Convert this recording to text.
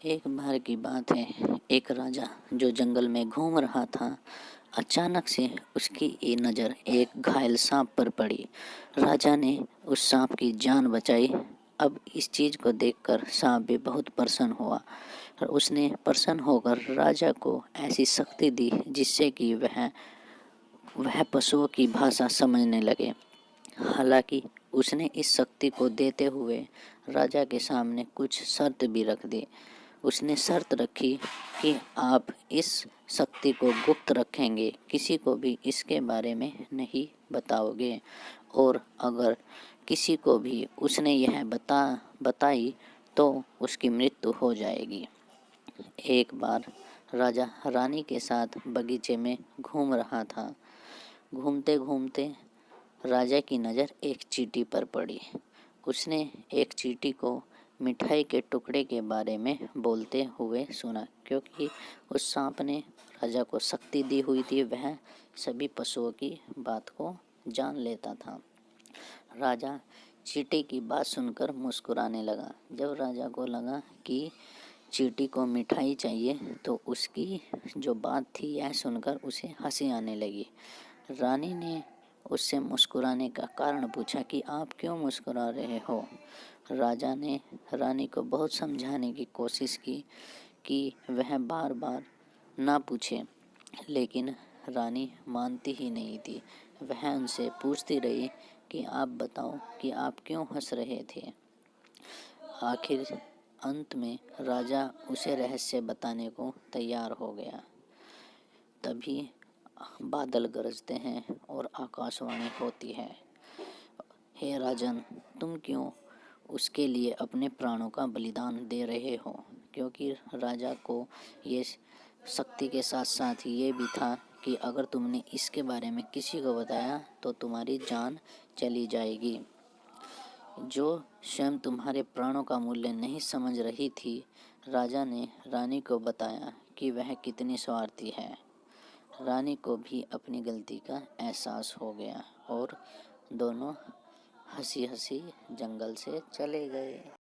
एक बार की बात है, एक राजा जो जंगल में घूम रहा था, अचानक से उसकी नज़र एक घायल सांप पर पड़ी। राजा ने उस सांप की जान बचाई। अब इस चीज़ को देखकर सांप भी बहुत प्रसन्न हुआ और उसने प्रसन्न होकर राजा को ऐसी शक्ति दी जिससे कि वह पशुओं की भाषा समझने लगे। हालांकि उसने इस शक्ति को देते हुए राजा के सामने कुछ शर्त भी रख दी। उसने शर्त रखी कि आप इस शक्ति को गुप्त रखेंगे, किसी को भी इसके बारे में नहीं बताओगे, और अगर किसी को भी उसने यह बताई तो उसकी मृत्यु हो जाएगी। एक बार राजा रानी के साथ बगीचे में घूम रहा था। घूमते घूमते राजा की नज़र एक चींटी पर पड़ी। उसने एक चींटी को मिठाई के टुकड़े के बारे में बोलते हुए सुना, क्योंकि उस सांप ने राजा को शक्ति दी हुई थी। वह सभी पशुओं की बात को जान लेता था। राजा चींटी की बात सुनकर मुस्कुराने लगा। जब राजा को लगा कि चींटी को मिठाई चाहिए तो उसकी जो बात थी यह सुनकर उसे हंसी आने लगी। रानी ने उससे मुस्कुराने का कारण पूछा कि आप क्यों मुस्कुरा रहे हो। राजा ने रानी को बहुत समझाने की कोशिश की कि वह बार बार ना पूछे, लेकिन रानी मानती ही नहीं थी। वह उनसे पूछती रही कि आप बताओ कि आप क्यों हंस रहे थे। आखिर अंत में राजा उसे रहस्य बताने को तैयार हो गया। तभी बादल गरजते हैं और आकाशवाणी होती है, हे राजन, तुम क्यों उसके लिए अपने प्राणों का बलिदान दे रहे हो। क्योंकि राजा को ये शक्ति के साथ साथ ये भी था कि अगर तुमने इसके बारे में किसी को बताया तो तुम्हारी जान चली जाएगी। जो स्वयं तुम्हारे प्राणों का मूल्य नहीं समझ रही थी, राजा ने रानी को बताया कि वह कितनी स्वार्थी है। रानी को भी अपनी गलती का एहसास हो गया और दोनों हंसी हंसी जंगल से चले गए।